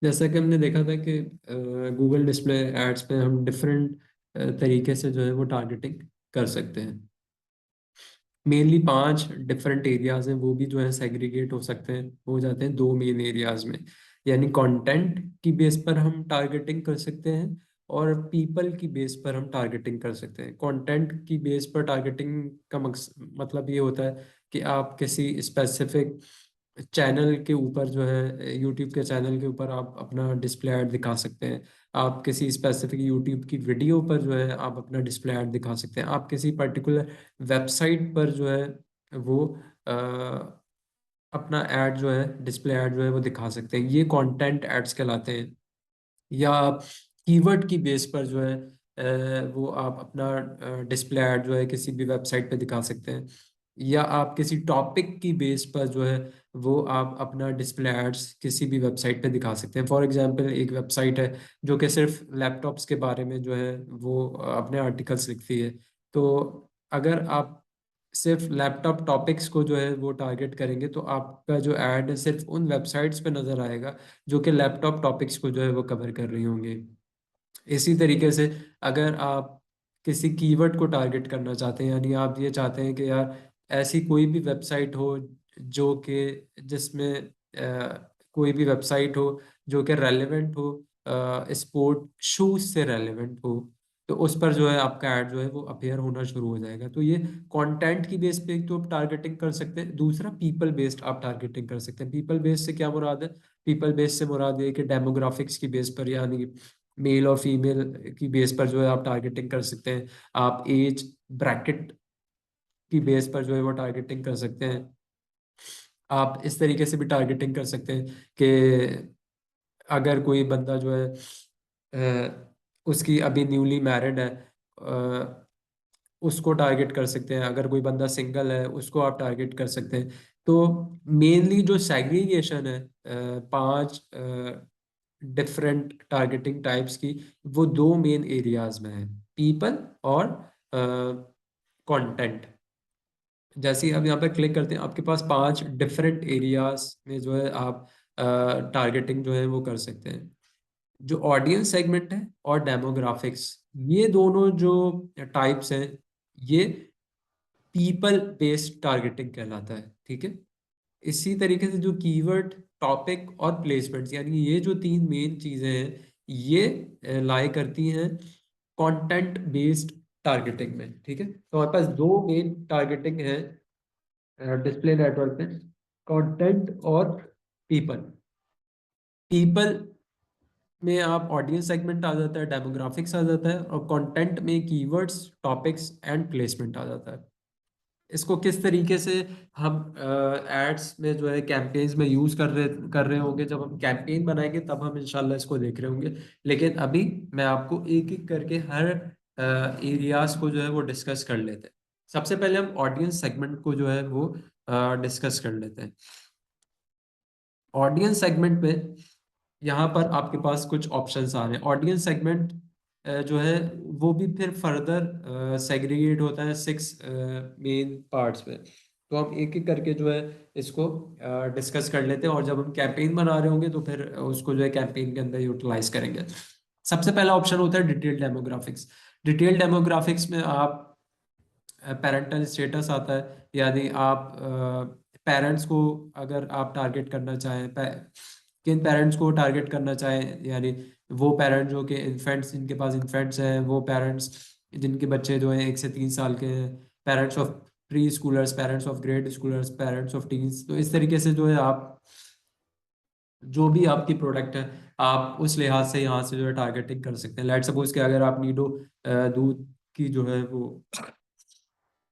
जैसा कि हमने देखा था कि गूगल डिस्प्ले एड्स पे हम डिफरेंट तरीके से जो है वो टारगेटिंग कर सकते हैं। मेनली 5 डिफरेंट एरियाज हैं, वो भी जो है सेग्रीगेट हो सकते हैं, हो जाते हैं 2 मेन एरियाज में। यानी कंटेंट की बेस पर हम टारगेटिंग कर सकते हैं और पीपल की बेस पर हम टारगेटिंग कर सकते हैं। कंटेंट की बेस पर टारगेटिंग का मतलब ये होता है कि आप किसी स्पेसिफिक चैनल के ऊपर जो है, यूट्यूब के चैनल के ऊपर आप अपना डिस्प्ले ऐड दिखा सकते हैं। आप किसी स्पेसिफिक यूट्यूब की वीडियो पर जो है आप अपना डिस्प्ले ऐड दिखा सकते हैं। आप किसी पर्टिकुलर वेबसाइट पर जो है वो अ, अपना ऐड जो है, डिस्प्ले ऐड जो है वो दिखा सकते हैं। ये कंटेंट एड्स कहलाते हैं। या आप कीवर्ड की बेस पर जो है वो आप अपना डिस्प्ले ऐड जो है किसी भी वेबसाइट पे दिखा सकते हैं। या आप किसी टॉपिक की बेस पर जो है वो आप अपना डिस्प्ले एड्स किसी भी वेबसाइट पे दिखा सकते हैं। फॉर एग्जांपल एक वेबसाइट है जो कि सिर्फ लैपटॉप्स के बारे में जो है वो अपने आर्टिकल्स लिखती है। तो अगर आप सिर्फ लैपटॉप टॉपिक्स को जो है वो टारगेट करेंगे तो आपका जो ऐड है सिर्फ उन वेबसाइट्स पे नज़र आएगा जो कि लैपटॉप टॉपिक्स को जो है वो कवर कर रही होंगी। इसी तरीके से अगर आप किसी कीवर्ड को टारगेट करना चाहते हैं, यानी आप ये चाहते हैं कि यार ऐसी कोई भी वेबसाइट हो जो कि जिसमें कोई भी वेबसाइट हो जो कि रेलेवेंट हो, स्पोर्ट शूज से रेलेवेंट हो, तो उस पर जो है आपका ऐड जो है वो अपीयर होना शुरू हो जाएगा। तो ये कंटेंट की बेस पे एक तो आप टारगेटिंग कर सकते हैं, दूसरा पीपल बेस्ड आप टारगेटिंग कर सकते हैं। पीपल बेस्ड से क्या मुराद है? पीपल बेस से मुराद ये कि डेमोग्राफिक्स की बेस पर, यानी मेल और फीमेल की बेस पर जो है आप टारगेटिंग कर सकते हैं। आप एज ब्रैकेट की बेस पर जो है वो टारगेटिंग कर सकते हैं। आप इस तरीके से भी टारगेटिंग कर सकते हैं कि अगर कोई बंदा जो है उसकी अभी न्यूली मैरिड है, उसको टारगेट कर सकते हैं। अगर कोई बंदा सिंगल है उसको आप टारगेट कर सकते हैं। तो मेनली जो सेग्रीगेशन है 5 डिफरेंट टारगेटिंग टाइप्स की, वो 2 मेन एरियाज में है, पीपल और कंटेंट। जैसे ही आप यहाँ पर क्लिक करते हैं आपके पास 5 डिफरेंट एरियाज में जो है आप टारगेटिंग जो है वो कर सकते हैं। जो ऑडियंस सेगमेंट है और डेमोग्राफिक्स, ये दोनों जो टाइप्स हैं ये पीपल बेस्ड टारगेटिंग कहलाता है। ठीक है। इसी तरीके से जो कीवर्ड, टॉपिक और प्लेसमेंट्स, यानी ये जो 3 मेन चीजें हैं ये लाई करती हैं कंटेंट बेस्ड टारगेटिंग में। ठीक है। तो हमारे पास 2 मेन टारगेटिंग है डिस्प्ले नेटवर्क में, कंटेंट और पीपल। पीपल में आप ऑडियंस सेगमेंट आ जाता है, डेमोग्राफिक्स आ जाता है, और कंटेंट में कीवर्ड्स, टॉपिक्स एंड प्लेसमेंट आ जाता है। इसको किस तरीके से हम एड्स में जो है कैंपेन्स में यूज कर रहे होंगे, जब हम कैंपेन बनाएंगे तब हम इंशाल्लाह इसको देख रहे होंगे। लेकिन अभी मैं आपको एक एक करके हर एरियाज को जो है वो डिस्कस कर लेते हैं। सबसे पहले हम ऑडियंस सेगमेंट को जो है वो डिस्कस कर लेते हैं। ऑडियंस सेगमेंट में यहाँ पर आपके पास कुछ ऑप्शंस आ रहे हैं। ऑडियंस सेगमेंट जो है वो भी फिर फर्दर सेग्रीगेट होता है 6 मेन पार्ट्स में। तो हम एक एक करके जो है इसको डिस्कस कर लेते हैं, और जब हम कैंपेन बना रहे होंगे तो फिर उसको जो है कैंपेन के अंदर यूटिलाइज करेंगे। सबसे पहला ऑप्शन होता है डिटेल डेमोग्राफिक्स। डिटेल डेमोग्राफिक्स में आप पेरेंटल स्टेटस आता है, यानी आप पेरेंट्स को अगर आप टारगेट करना चाहें, किन पेरेंट्स को टारगेट करना चाहें, यानी वो पेरेंट जो कि इन्फेंट्स, जिनके पास इन्फेंट्स हैं, वो पेरेंट्स जिनके बच्चे जो हैं 1 से 3 साल के हैं, parents of pre schoolers, parents of grade schoolers, parents of teens. तो इस तरीके से जो है आप जो भी आपकी प्रोडक्ट है आप उस लिहाज से यहाँ से जो है टारगेटिंग कर सकते हैं। लेट सपोज कि अगर आप नीडो दूध की जो है वो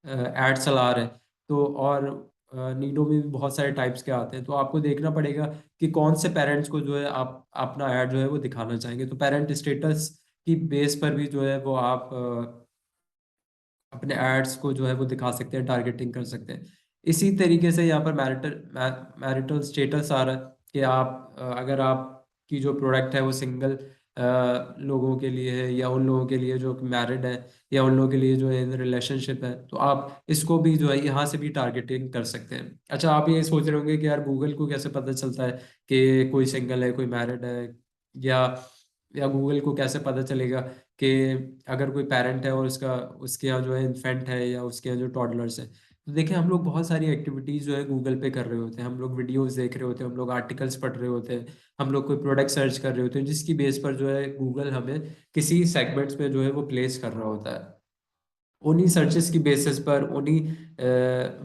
एड चला रहे हैं, तो और नीडो में भी बहुत सारे टाइप्स के आते हैं, तो आपको देखना पड़ेगा कि कौन से पेरेंट्स को जो है आप अपना ऐड जो है वो दिखाना चाहेंगे। तो पेरेंट स्टेटस की बेस पर भी जो है वो आप अपने एड्स को जो है वो दिखा सकते हैं, टारगेटिंग कर सकते हैं। इसी तरीके से यहाँ पर मैरिटल स्टेटस आ रहा है कि आप अगर आपकी जो प्रोडक्ट है वो सिंगल लोगों के लिए है, या उन लोगों के लिए जो मैरिड है, या उन लोगों के लिए जो है इन रिलेशनशिप है, तो आप इसको भी जो है यहाँ से भी टारगेटिंग कर सकते हैं। अच्छा, आप ये सोच रहे होंगे कि यार गूगल को कैसे पता चलता है कि कोई सिंगल है, कोई मैरिड है, या या गूगल को कैसे पता चलेगा कि अगर कोई पेरेंट है और उसका उसके यहाँ जो है इन्फेंट है, या उसके यहाँ जो टॉडलर्स है। तो देखिए, हम लोग बहुत सारी एक्टिविटीज़ जो है गूगल पे कर रहे होते हैं, हम लोग वीडियोस देख रहे होते हैं, हम लोग आर्टिकल्स पढ़ रहे होते हैं, हम लोग कोई प्रोडक्ट सर्च कर रहे होते हैं, जिसकी बेस पर जो है गूगल हमें किसी सेगमेंट्स में जो है वो प्लेस कर रहा होता है। उन्हीं सर्चेस की बेसिस पर, उन्हीं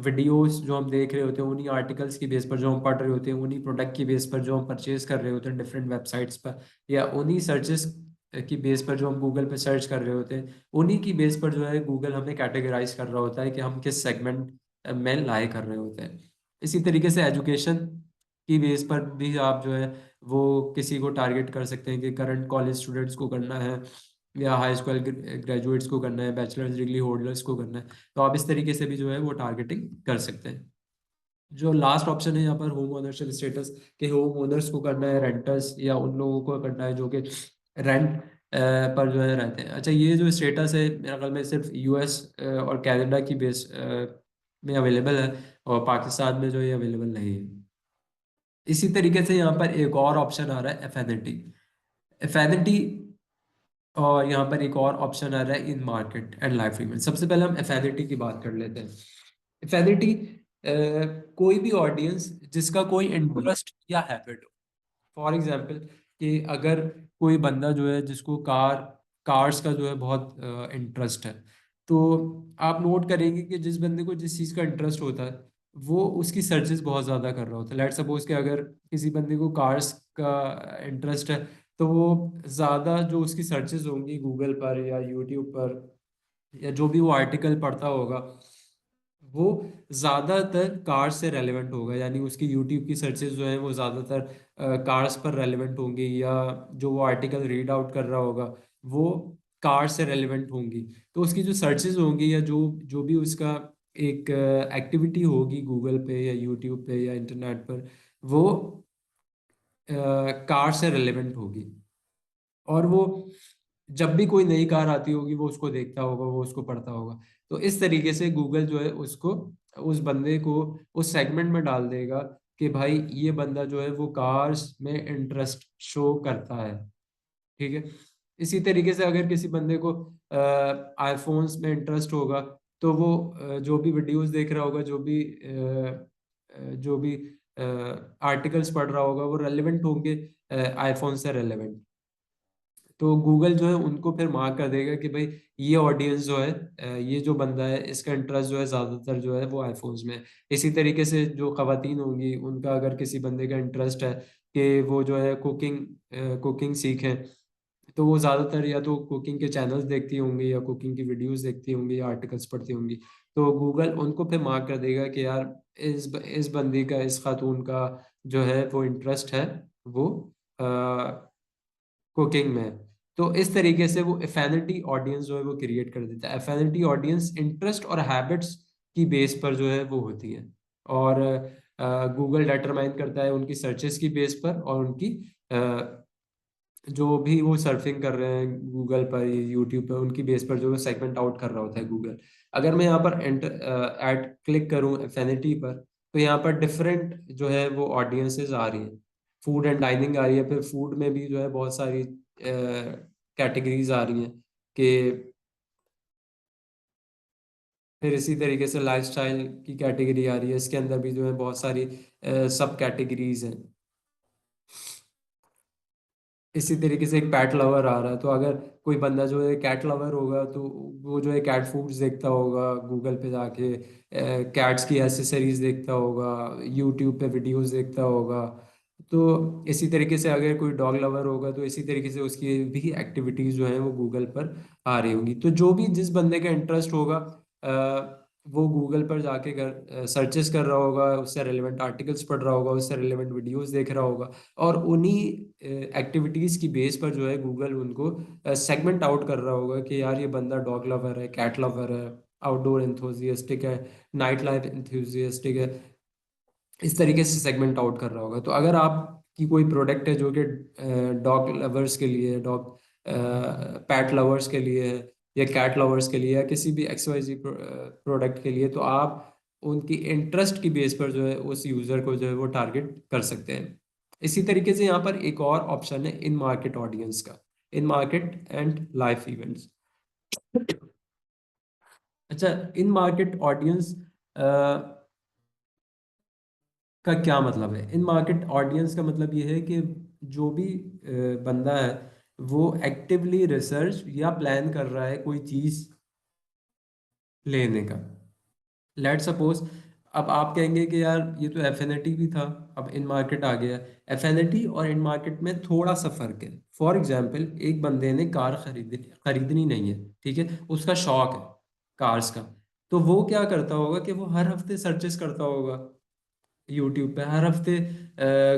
वीडियोस जो हम देख रहे होते हैं, उन्हीं आर्टिकल्स की बेस पर जो हम पढ़ रहे होते हैं, उन्हीं प्रोडक्ट की बेस पर जो हम परचेज कर रहे होते हैं डिफरेंट वेबसाइट्स पर, या उन्हीं सर्चेस की बेस पर जो हम गूगल पे सर्च कर रहे होते हैं, उन्हीं की बेस पर जो है गूगल हमें कैटेगराइज कर रहा होता है कि हम किस सेगमेंट में लाई कर रहे होते हैं। इसी तरीके से एजुकेशन की बेस पर भी आप जो है वो किसी को टारगेट कर सकते हैं कि करंट कॉलेज स्टूडेंट्स को करना है, या हाई स्कूल ग्रेजुएट्स को करना है, बैचलर्स डिग्री होल्डर्स को करना है। तो आप इस तरीके से भी जो है वो टारगेटिंग कर सकते हैं। जो लास्ट ऑप्शन है यहाँ पर, होम ओनरशिप स्टेटस, के होम ओनर्स को करना है, रेंटर्स या उन लोगों को करना है जो कि रेंट पर जो है रहते हैं। अच्छा, ये जो स्टेटस है मेरे ख्याल में सिर्फ यूएस और कनाडा की बेस में अवेलेबल है, और पाकिस्तान में जो ये अवेलेबल नहीं है। इसी तरीके से यहाँ पर एक और ऑप्शन आ रहा है, एफिनिटी। एफिनिटी, और यहाँ पर एक और ऑप्शन आ रहा है, इन मार्केट एंड लाइफ रिमेन। सबसे पहले हम एफिनिटी की बात कर लेते हैं। एफिनिटी कोई भी ऑडियंस जिसका कोई इंटरेस्ट या हैबिट हो। फॉर एग्जाम्पल, कि अगर कोई बंदा जो है जिसको कार्स का जो है बहुत इंटरेस्ट है, तो आप नोट करेंगे कि जिस बंदे को जिस चीज़ का इंटरेस्ट होता है, वो उसकी सर्चेस बहुत ज़्यादा कर रहा होता है। लेट्स सपोज कि अगर किसी बंदे को कार्स का इंटरेस्ट है, तो वो ज़्यादा जो उसकी सर्चेस होंगी गूगल पर या यूट्यूब पर, या जो भी वो आर्टिकल पढ़ता होगा, वो ज़्यादातर कार से रेलेवेंट होगा। यानी उसकी यूट्यूब की सर्चेज जो है वो ज़्यादातर कार्स पर रेलेवेंट होंगी, या जो वो आर्टिकल रीड आउट कर रहा होगा वो कार से रेलेवेंट होंगी। तो उसकी जो सर्चेज होंगी, या जो जो भी उसका एक एक्टिविटी होगी गूगल पे या यूट्यूब पे या इंटरनेट पर, वो कार से रेलेवेंट होगी। और वो जब भी कोई नई कार आती होगी, वो उसको देखता होगा, वो उसको पढ़ता होगा। तो इस तरीके से गूगल जो है उसको, उस बंदे को उस सेगमेंट में डाल देगा कि भाई ये बंदा जो है वो कार्स में इंटरेस्ट शो करता है। ठीक है। इसी तरीके से अगर किसी बंदे को आईफोन्स में इंटरेस्ट होगा, तो वो जो भी वीडियोस देख रहा होगा, जो भी आर्टिकल्स पढ़ रहा होगा, वो रेलेवेंट होंगे आईफोन से रेलेवेंट। तो गूगल जो है उनको फिर मार्क कर देगा कि भाई ये ऑडियंस जो है, ये जो बंदा है, इसका इंटरेस्ट जो है ज़्यादातर जो है वो आईफोन्स में है। इसी तरीके से जो खवातीन होंगी, उनका अगर किसी बंदे का इंटरेस्ट है कि वो जो है कुकिंग सीखें, तो वो ज़्यादातर या तो कुकिंग के चैनल्स देखती होंगी, या कुकिंग की वीडियोस देखती होंगी, या आर्टिकल्स पढ़ती होंगी। तो गूगल उनको फिर मार्क कर देगा कि यार इस बंदी का, इस खातून का जो है वो इंटरेस्ट है, वो कुकिंग में। तो इस तरीके से वो एफिनिटी ऑडियंस जो है वो क्रिएट कर देता है। एफिनिटी ऑडियंस इंटरेस्ट और हैबिट्स की बेस पर जो है वो होती है, और गूगल डिटरमाइन करता है उनकी सर्चेस की बेस पर, और उनकी जो भी वो सर्फिंग कर रहे हैं गूगल पर, यूट्यूब पर, उनकी बेस पर जो है सेगमेंट आउट कर रहा होता है गूगल। अगर मैं यहाँ पर ऐड क्लिक करूँ एफिनिटी पर, तो यहाँ पर डिफरेंट जो है वो ऑडियंसेस आ रही हैं। फूड एंड डाइनिंग आ रही है, फिर फूड में भी जो है बहुत सारी कैटेगरीज आ रही हैं, कि फिर इसी तरीके से लाइफस्टाइल की कैटेगरी आ रही है, इसके अंदर भी जो है बहुत सारी सब कैटेगरीज हैं। इसी तरीके से एक पैट लवर आ रहा है, तो अगर कोई बंदा जो है कैट लवर होगा, तो वो जो है कैट फूड्स देखता होगा गूगल पे जाके, कैट्स की एसेसरीज देखता होगा, यूट्यूब पे वीडियोस देखता होगा। तो इसी तरीके से अगर कोई डॉग लवर होगा, तो इसी तरीके से उसकी भी एक्टिविटीज जो है वो गूगल पर आ रही होंगी। तो जो भी जिस बंदे का इंटरेस्ट होगा, वो गूगल पर जाके सर्चेस कर रहा होगा, उससे रिलेवेंट आर्टिकल्स पढ़ रहा होगा, उससे रिलेवेंट वीडियोस देख रहा होगा, और उन्हीं एक्टिविटीज की बेस पर जो है गूगल उनको सेगमेंट आउट कर रहा होगा कि यार ये बंदा डॉग लवर है, कैट लवर है, आउटडोर एंथुजियास्टिक है, नाइट लाइफ एंथुजियास्टिक है। इस तरीके से सेगमेंट आउट कर रहा होगा। तो अगर आप कि कोई प्रोडक्ट है जो कि डॉग लवर्स के लिए, डॉग पैट लवर्स के लिए है, या कैट लवर्स के लिए, या किसी भी XYZ प्रोडक्ट के लिए, तो आप उनकी इंटरेस्ट की बेस पर जो है उस यूज़र को जो है वो टारगेट कर सकते हैं। इसी तरीके से यहाँ पर एक और ऑप्शन है इन मार्केट ऑडियंस का, इन मार्केट एंड लाइफ इवेंट्स। अच्छा, इन मार्केट ऑडियंस का क्या मतलब है? इन मार्केट ऑडियंस का मतलब ये है कि जो भी बंदा है वो एक्टिवली रिसर्च या प्लान कर रहा है कोई चीज़ लेने का। लेट सपोज, अब आप कहेंगे कि यार ये तो एफिनिटी भी था, अब इन मार्केट आ गया। एफिनिटी और इन मार्केट में थोड़ा सा फर्क है। फॉर एग्जांपल, एक बंदे ने कार खरीदनी नहीं है, ठीक है, उसका शौक है कार्स का, तो वो क्या करता होगा कि वो हर हफ्ते सर्चेस करता होगा यूट्यूब पे, हर हफ्ते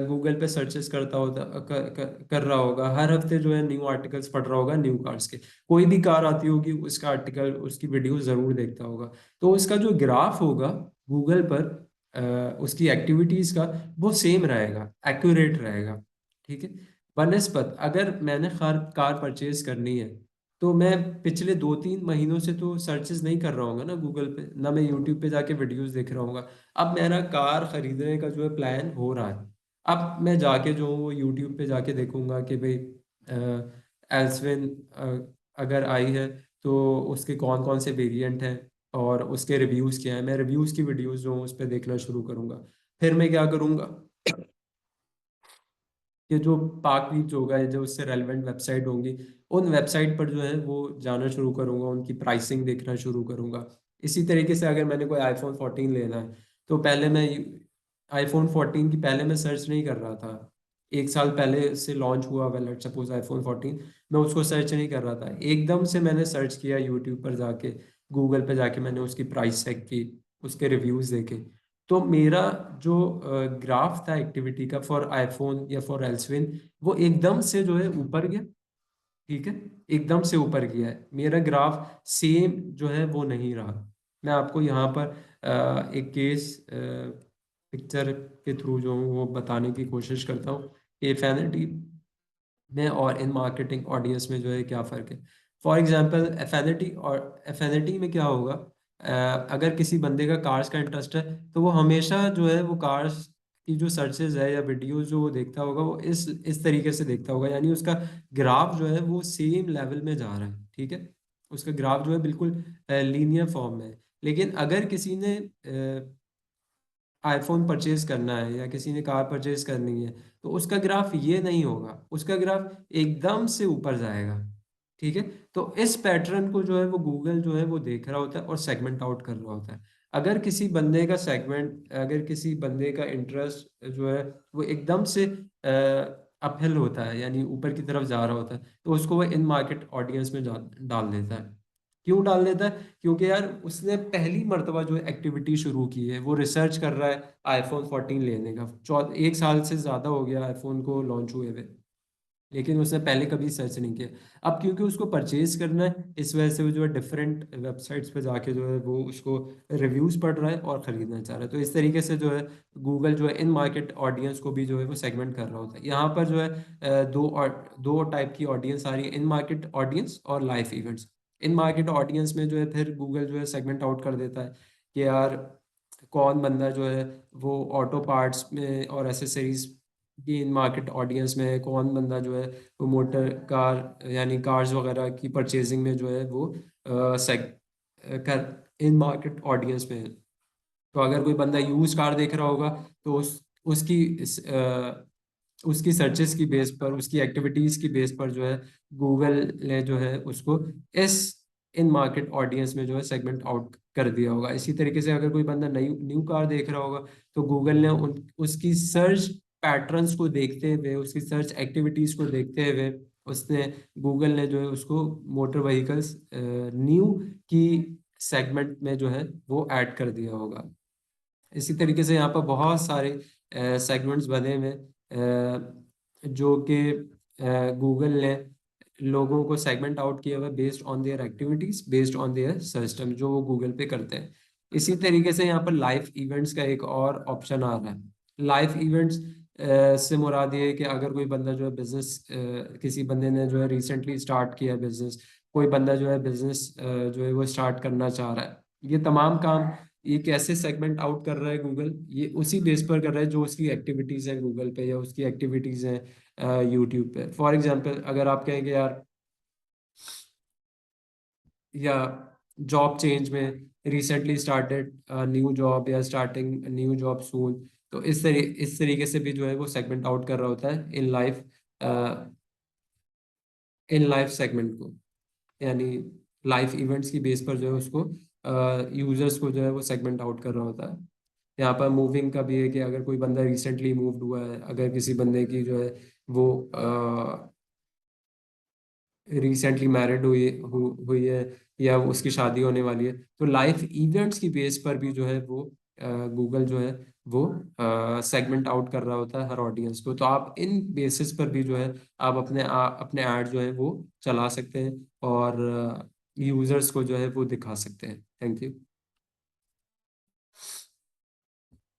गूगल पे सर्चेस करता होता कर रहा होगा, हर हफ्ते जो है न्यू आर्टिकल्स पढ़ रहा होगा न्यू कार्स के। कोई भी कार आती होगी उसका आर्टिकल, उसकी वीडियो जरूर देखता होगा। तो उसका जो ग्राफ होगा गूगल पर उसकी एक्टिविटीज का, वो सेम रहेगा, एक्यूरेट रहेगा, ठीक है। बनस्पत अगर मैंने कार परचेज करनी है, तो मैं पिछले 2-3 महीनों से तो सर्चेस नहीं कर रहा हूँ ना गूगल पे, ना मैं यूट्यूब पे जाके वीडियोस देख रहा हूँ। अब मेरा कार खरीदने का जो है प्लान हो रहा है, अब मैं जाके जो हूँ यूट्यूब पे जाके देखूंगा कि भाई एल्सविन अगर आई है तो उसके कौन कौन से वेरिएंट हैं और उसके रिव्यूज़ क्या हैं। मैं रिव्यूज़ की वीडियोस जो हूँ उस पर देखना शुरू करूंगा। फिर मैं क्या करूंगा कि जो पार्क रीच होगा या जो उससे रेलेवेंट वेबसाइट होंगी, उन वेबसाइट पर जो है वो जाना शुरू करूंगा, उनकी प्राइसिंग देखना शुरू करूंगा। इसी तरीके से अगर मैंने कोई iPhone 14 लेना है, तो पहले मैं iPhone 14 की पहले मैं सर्च नहीं कर रहा था। 1 साल पहले से लॉन्च हुआ हुआ लेट्स सपोज iPhone 14, मैं उसको सर्च नहीं कर रहा था, एकदम से मैंने सर्च किया यूट्यूब पर जाके, गूगल पे जाके मैंने उसकी प्राइस चेक की, उसके रिव्यूज़ देखे। तो मेरा जो ग्राफ था एक्टिविटी का फॉर आईफोन या फॉर एल्सविन, वो एकदम से जो है ऊपर गया, ठीक है, एकदम से ऊपर गया है। मेरा ग्राफ सेम जो है वो नहीं रहा। मैं आपको यहाँ पर एक केस पिक्चर के थ्रू जो हूँ वो बताने की कोशिश करता हूँ कि फैनिटी में और इन मार्केटिंग ऑडियंस में जो है क्या फ़र्क है। फॉर एग्जांपल, एफिनिटी में क्या होगा, अगर किसी बंदे का कार्स का इंटरेस्ट है, तो वो हमेशा जो है वो कार्स की जो सर्चेज है या वीडियोस जो वो देखता होगा वो इस तरीके से देखता होगा, यानी उसका ग्राफ जो है वो सेम लेवल में जा रहा है, ठीक है, उसका ग्राफ जो है बिल्कुल लीनियर फॉर्म में है। लेकिन अगर किसी ने आईफोन परचेज करना है या किसी ने कार परचेज करनी है, तो उसका ग्राफ ये नहीं होगा, उसका ग्राफ एकदम से ऊपर जाएगा, ठीक है। तो इस पैटर्न को जो है वो गूगल जो है वो देख रहा होता है और सेगमेंट आउट कर रहा होता है। अगर किसी बंदे का इंटरेस्ट जो है वो एकदम से अपहिल होता है, यानी ऊपर की तरफ जा रहा होता है, तो उसको वो इन मार्केट ऑडियंस में डाल देता है। क्यों डाल देता है? क्योंकि यार उसने पहली मर्तबा जो एक्टिविटी शुरू की है, वो रिसर्च कर रहा है iPhone 14 लेने का। 1 साल से ज़्यादा हो गया आईफोन को लॉन्च हुए हुए, लेकिन उसने पहले कभी सर्च नहीं किया। अब क्योंकि उसको परचेज करना है, इस वजह से वो जो है डिफरेंट वेबसाइट्स पे जाके जो है वो उसको रिव्यूज़ पढ़ रहा है और ख़रीदना चाह रहा है। तो इस तरीके से जो है गूगल जो है इन मार्केट ऑडियंस को भी जो है वो सेगमेंट कर रहा होता है। यहाँ पर जो है दो टाइप की ऑडियंस आ रही है, इन मार्केट ऑडियंस और लाइव इवेंट्स। इन मार्केट ऑडियंस में जो है फिर गूगल जो है सेगमेंट आउट कर देता है कि यार कौन बंदा जो है वो ऑटो पार्ट्स में और एसेसरीज की इन मार्केट ऑडियंस में है, कौन बंदा जो है वो मोटर कार यानी कार्स वगैरह की परचेजिंग में जो है वो सेग कर इन मार्केट ऑडियंस में है। तो अगर कोई बंदा यूज कार देख रहा होगा, तो उसकी सर्चेस की बेस पर, उसकी एक्टिविटीज की बेस पर जो है गूगल ने जो है उसको इस इन मार्केट ऑडियंस में जो है सेगमेंट आउट कर दिया होगा। इसी तरीके से अगर कोई बंदा नई न्यू कार देख रहा होगा, तो गूगल ने उसकी सर्च पैटर्न्स को देखते हुए, उसकी सर्च एक्टिविटीज को देखते हुए, उसने गूगल ने जो है उसको मोटर व्हीकल्स न्यू की सेगमेंट में जो है वो ऐड कर दिया होगा। इसी तरीके से यहाँ पर बहुत सारे सेगमेंट्स बने हुए जो कि गूगल ने लोगों को सेगमेंट आउट किया हुआ based on their activities, based on their system जो वो गूगल पे करते हैं। इसी तरीके से यहाँ पर लाइव इवेंट्स का एक और ऑप्शन आ रहा है। लाइव इवेंट्स से मुराद ये है कि अगर कोई बंदा जो है बिजनेस, किसी बंदे ने जो है रिसेंटली स्टार्ट किया बिजनेस, कोई बंदा जो है बिजनेस जो है वो स्टार्ट करना चाह रहा है, ये तमाम काम ये कैसे सेगमेंट आउट कर रहा है गूगल, ये उसी बेस पर कर रहा है जो उसकी एक्टिविटीज़ है गूगल पे या उसकी एक्टिविटीज़ हैं यूट्यूब पे। फॉर एग्जांपल अगर आप कहेंगे यार, या जॉब चेंज में रिसेंटली स्टार्टेड न्यू जॉब या स्टार्टिंग न्यू जॉब सून, तो इस तरीके से भी जो है वो सेगमेंट आउट कर रहा होता है इन लाइफ सेगमेंट को, यानी लाइफ इवेंट्स की बेस पर जो है उसको यूजर्स को जो है वो सेगमेंट आउट कर रहा होता है। यहाँ पर मूविंग का भी है कि अगर कोई बंदा रिसेंटली मूव्ड हुआ है, अगर किसी बंदे की जो है वो रिसेंटली मैरिड हुई है या उसकी शादी होने वाली है, तो लाइफ इवेंट्स की बेस पर भी जो है वो गूगल जो है वो सेगमेंट आउट कर रहा होता है हर ऑडियंस को। तो आप इन बेसिस पर भी जो है आप अपने ऐड जो है वो चला सकते हैं और यूजर्स को जो है वो दिखा सकते हैं। Thank you.